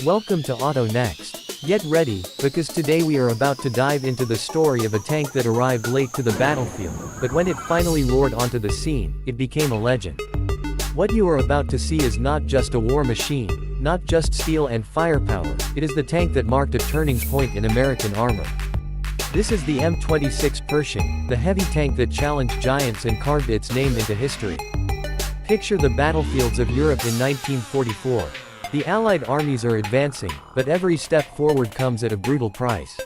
Welcome to Auto Next. Get ready, because today we are about to dive into the story of a tank that arrived late to the battlefield, but when it finally roared onto the scene, it became a legend. What you are about to see is not just a war machine, not just steel and firepower, it is the tank that marked a turning point in American armor. This is the M26 Pershing, the heavy tank that challenged giants and carved its name into history. Picture the battlefields of Europe in 1944. The Allied armies are advancing, but every step forward comes at a brutal price.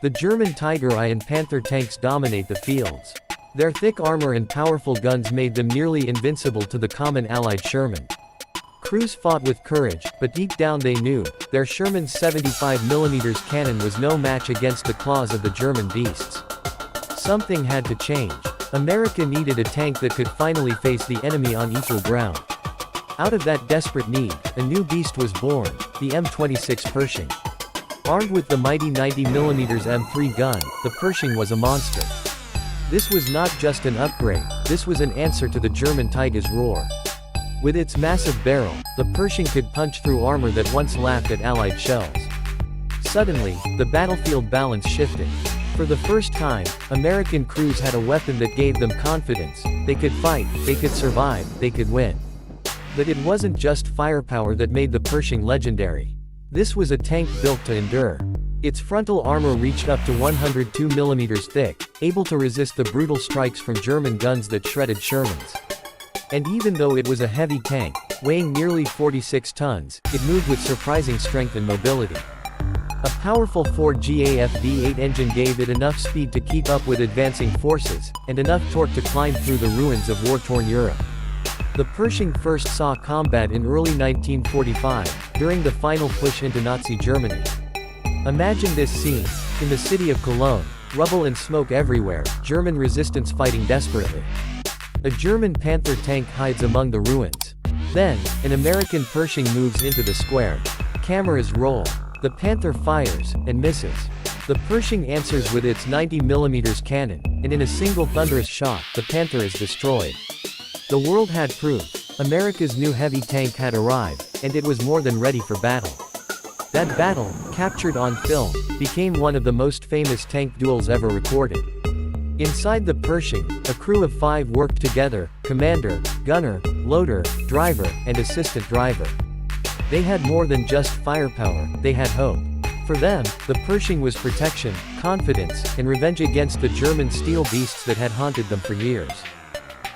The German Tiger and Panther tanks dominate the fields. Their thick armor and powerful guns made them nearly invincible to the common Allied Sherman. Crews fought with courage, but deep down they knew, their Sherman's 75mm cannon was no match against the claws of the German beasts. Something had to change. America needed a tank that could finally face the enemy on equal ground. Out of that desperate need, a new beast was born, the M26 Pershing. Armed with the mighty 90mm M3 gun, the Pershing was a monster. This was not just an upgrade, this was an answer to the German Tiger's roar. With its massive barrel, the Pershing could punch through armor that once laughed at Allied shells. Suddenly, the battlefield balance shifted. For the first time, American crews had a weapon that gave them confidence. They could fight, they could survive, they could win. But it wasn't just firepower that made the Pershing legendary. This was a tank built to endure. Its frontal armor reached up to 102mm thick, able to resist the brutal strikes from German guns that shredded Shermans. And even though it was a heavy tank, weighing nearly 46 tons, it moved with surprising strength and mobility. A powerful Ford GAF V8 engine gave it enough speed to keep up with advancing forces, and enough torque to climb through the ruins of war-torn Europe. The Pershing first saw combat in early 1945, during the final push into Nazi Germany. Imagine this scene. In the city of Cologne, rubble and smoke everywhere, German resistance fighting desperately. A German Panther tank hides among the ruins. Then, an American Pershing moves into the square. Cameras roll. The Panther fires, and misses. The Pershing answers with its 90mm cannon, and in a single thunderous shot, the Panther is destroyed. The world had proof. America's new heavy tank had arrived, and it was more than ready for battle. That battle, captured on film, became one of the most famous tank duels ever recorded. Inside the Pershing, a crew of 5 worked together: commander, gunner, loader, driver, and assistant driver. They had more than just firepower, they had hope. For them, the Pershing was protection, confidence, and revenge against the German steel beasts that had haunted them for years.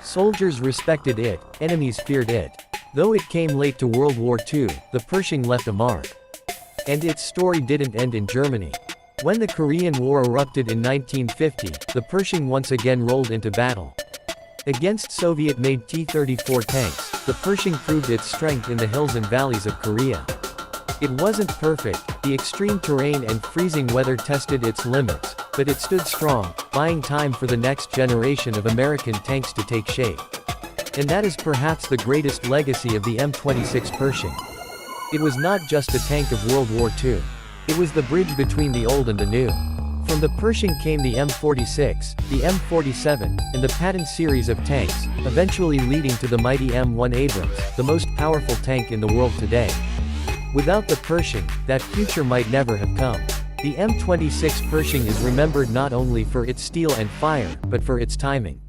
Soldiers respected it, enemies feared it. Though it came late to World War II, the Pershing left a mark. And its story didn't end in Germany. When the Korean War erupted in 1950, the Pershing once again rolled into battle. Against Soviet-made T-34 tanks, the Pershing proved its strength in the hills and valleys of Korea. It wasn't perfect, the extreme terrain and freezing weather tested its limits, but it stood strong, buying time for the next generation of American tanks to take shape. And that is perhaps the greatest legacy of the M26 Pershing. It was not just a tank of World War II. It was the bridge between the old and the new. From the Pershing came the M46, the M47, and the Pattons series of tanks, eventually leading to the mighty M1 Abrams, the most powerful tank in the world today. Without the Pershing, that future might never have come. The M26 Pershing is remembered not only for its steel and fire, but for its timing.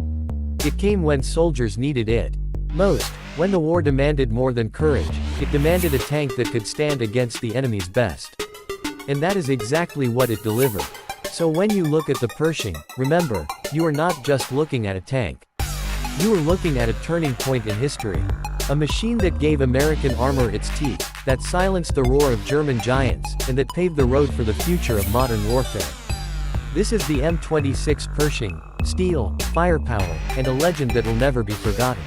It came when soldiers needed it most. When the war demanded more than courage, it demanded a tank that could stand against the enemy's best. And that is exactly what it delivered. So when you look at the Pershing, remember, you are not just looking at a tank. You are looking at a turning point in history. A machine that gave American armor its teeth, that silenced the roar of German giants, and that paved the road for the future of modern warfare. This is the M26 Pershing, steel, firepower, and a legend that will never be forgotten.